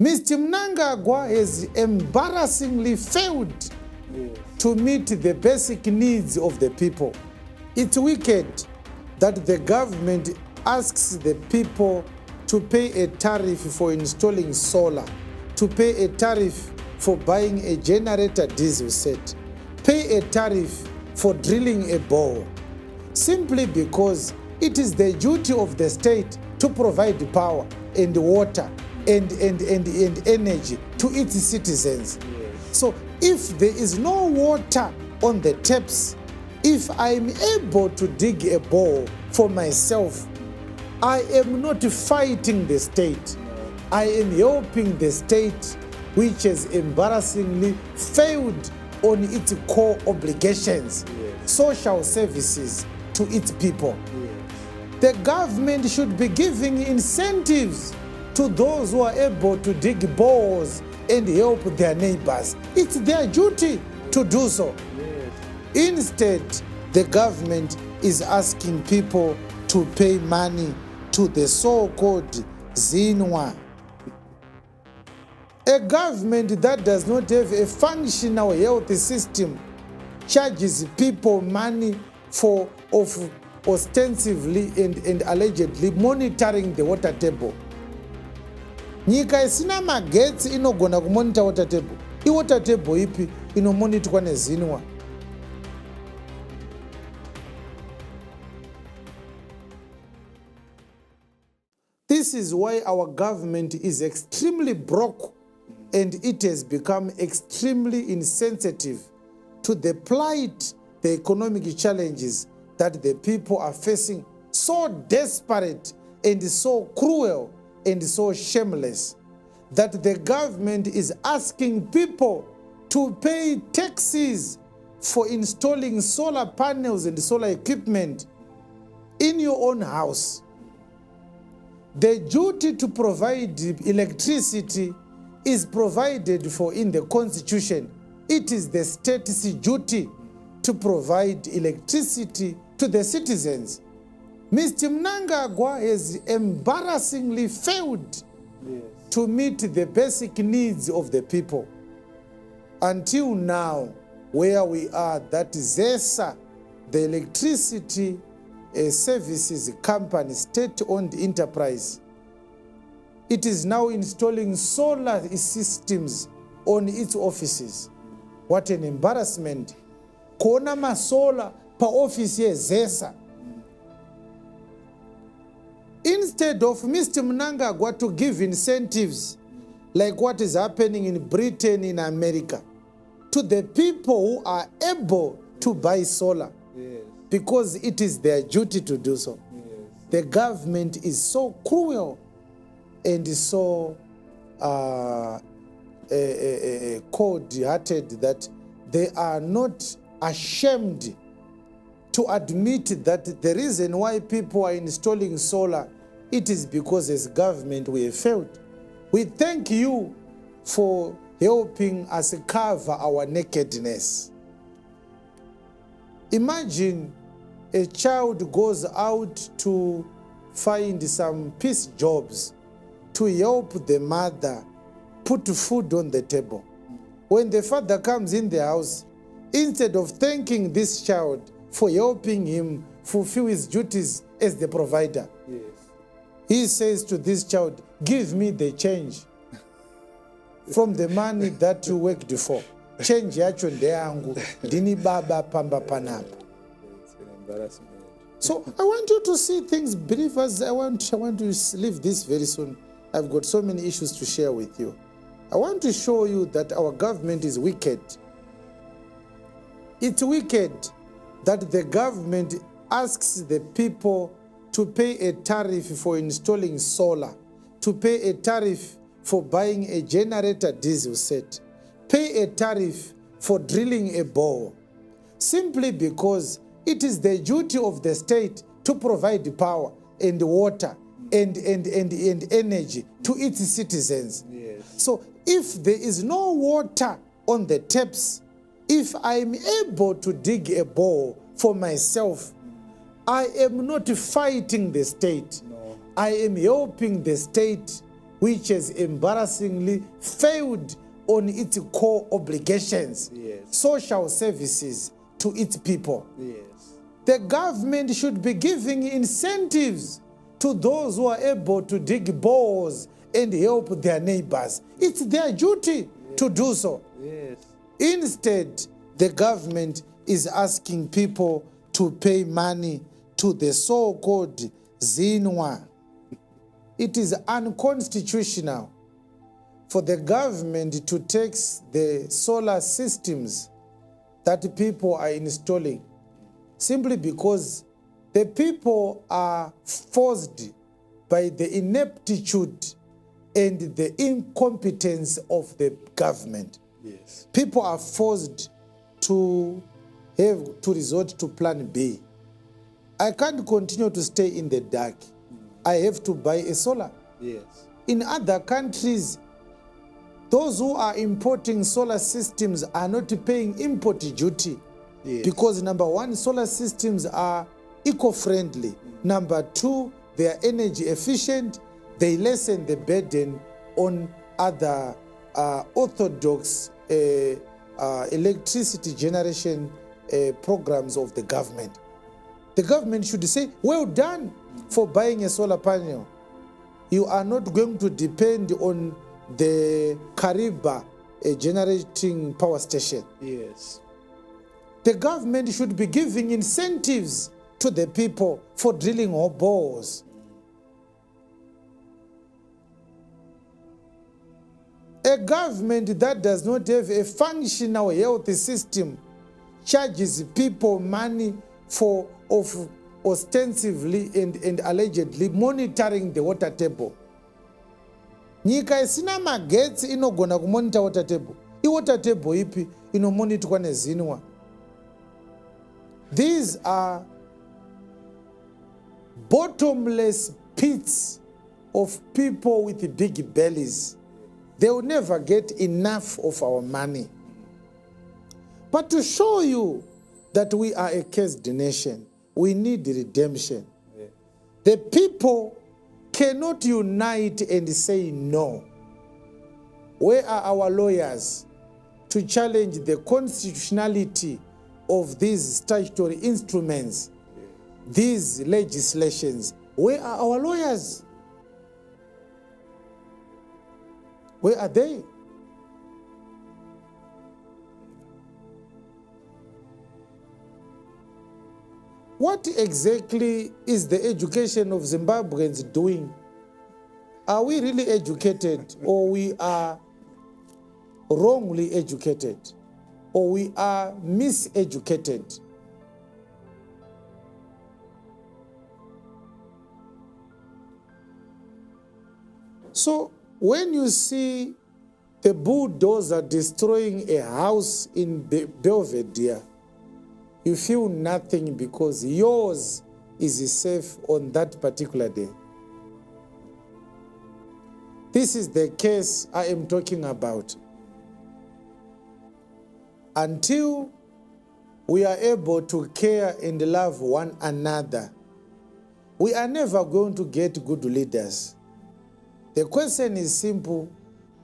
Mr. Mnangagwa has embarrassingly failed to meet the basic needs of the people. It's wicked that the government asks the people to pay a tariff for installing solar, to pay a tariff for buying a generator diesel set, pay a tariff for drilling a bore, simply because it is the duty of the state to provide power and water and energy to its citizens. Yes. So if there is no water on the taps, if I'm able to dig a bore for myself, I am not fighting the state. No. I am helping the state, which has embarrassingly failed on its core obligations, Yes. social services to its people. Yes. The government should be giving incentives to those who are able to dig bores and help their neighbors. It's their duty to do so. Yes. Instead, the government is asking people to pay money to the so-called Zinwa. A government that does not have a functional health system charges people money for ostensibly and allegedly monitoring the water table. Nyika isina magetsi inogona kumonita water table. Water table ipi inomonitwa neZinwa. This is why our government is extremely broke, and it has become extremely insensitive to the plight, the economic challenges that the people are facing, so desperate and so cruel and so shameless, that the government is asking people to pay taxes for installing solar panels and solar equipment in your own house. The duty to provide electricity is provided for in the Constitution. It is the state's duty to provide electricity to the citizens. Mr. Mnangagwa has embarrassingly failed to meet the basic needs of the people. Until now, where we are, that ZESA, the electricity services company, state-owned enterprise, it is now installing solar systems on its offices. What an embarrassment. Kona masola pa office ye ZESA. Instead of Mr. Mnangagwa to give incentives like what is happening in Britain, in America, to the people who are able to buy solar, Yes. because it is their duty to do so. Yes. The government is so cruel and so cold-hearted that they are not ashamed to admit that the reason why people are installing solar, it is because as government we have failed. We thank you for helping us cover our nakedness. Imagine a child goes out to find some piece jobs to help the mother put food on the table. When the father comes in the house, instead of thanking this child for helping him fulfill his duties as the provider, Yes. he says to this child, "Give me the change from the money that you worked for. Change yacho ndeyangu, dini baba pamba panapa." It's an embarrassment. So I want you to see things, believers. I want to leave this very soon. I've got so many issues to share with you. I want to show you that our government is wicked. It's wicked that the government asks the people to pay a tariff for installing solar, to pay a tariff for buying a generator diesel set, pay a tariff for drilling a bore, simply because it is the duty of the state to provide power and water and energy to its citizens. Yes. So if there is no water on the taps, if I'm able to dig a bore for myself, I am not fighting the state. No. I am helping the state, which has embarrassingly failed on its core obligations, Yes. social services to its people. Yes. The government should be giving incentives to those who are able to dig boreholes and help their neighbors. It's their duty to do so. Yes. Instead, the government is asking people to pay money to the so-called Zinwa. It is unconstitutional for the government to tax the solar systems that people are installing simply because the people are forced by the ineptitude and the incompetence of the government. Yes. People are forced to have to resort to plan B. I can't continue to stay in the dark. I have to buy a solar. Yes. In other countries, those who are importing solar systems are not paying import duty. Yes. Because number one, solar systems are eco-friendly. Number two, they are energy efficient. They lessen the burden on other orthodox electricity generation programs of the government. The government should say, well done for buying a solar panel. You are not going to depend on the Kariba generating power station. Yes. The government should be giving incentives to the people for drilling boreholes. A government that does not have a functional health system charges people money for ostensively and allegedly monitoring the water table. Nyika isina magetsi inogona kumonita water table. Water table ipi inomonitorwa neZinwa. These are bottomless pits of people with big bellies. They will never get enough of our money. But to show you that we are a cursed nation, we need redemption. Yeah. The people cannot unite and say no. Where are our lawyers to challenge the constitutionality of these statutory instruments, these legislations? Where are our lawyers? Where are they? What exactly is the education of Zimbabweans doing? Are we really educated, or we are wrongly educated, or we are miseducated? So when you see the bulldozer destroying a house in Belvedere, you feel nothing because yours is safe on that particular day. This is the case I am talking about. Until we are able to care and love one another, we are never going to get good leaders. The question is simple: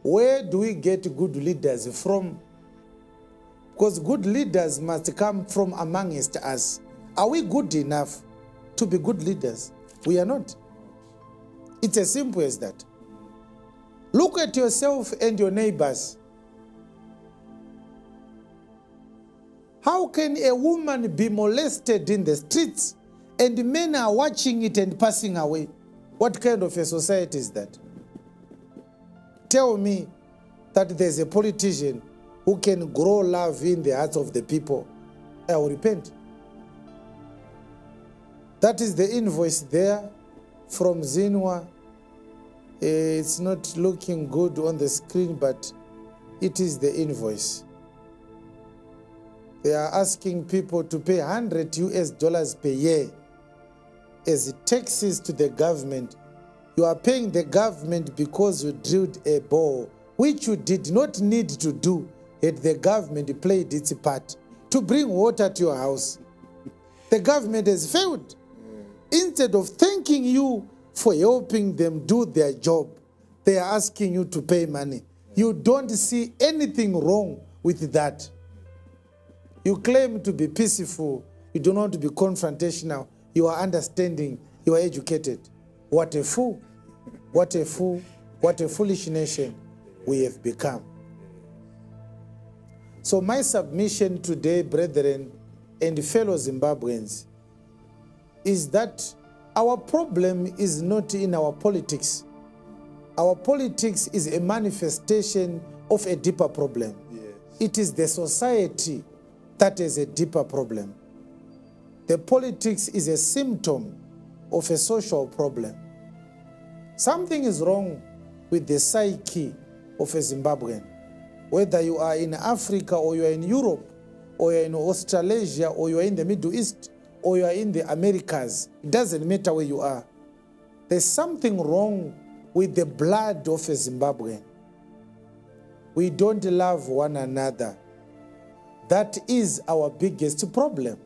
where do we get good leaders from? Because good leaders must come from amongst us. Are we good enough to be good leaders? We are not. It's as simple as that. Look at yourself and your neighbors. How can a woman be molested in the streets and men are watching it and passing away? What kind of a society is that? Tell me that there's a politician who can grow love in the hearts of the people. I will repent. That is the invoice there from Zinwa. It's not looking good on the screen, but it is the invoice. They are asking people to pay $100 per year as taxes to the government. You are paying the government because you drilled a borehole, which you did not need to do had the government played its part to bring water to your house. The government has failed. Instead of thanking you for helping them do their job, they are asking you to pay money. You don't see anything wrong with that. You claim to be peaceful. You do not want to be confrontational. You are understanding. You are educated. What a fool. What a fool. What a foolish nation we have become. So my submission today, brethren and fellow Zimbabweans, is that our problem is not in our politics. Our politics is a manifestation of a deeper problem. Yes. It is the society that is a deeper problem. The politics is a symptom of a social problem. Something is wrong with the psyche of a Zimbabwean. Whether you are in Africa or you are in Europe or you are in Australasia or you are in the Middle East or you are in the Americas, it doesn't matter where you are. There's something wrong with the blood of a Zimbabwean. We don't love one another. That is our biggest problem.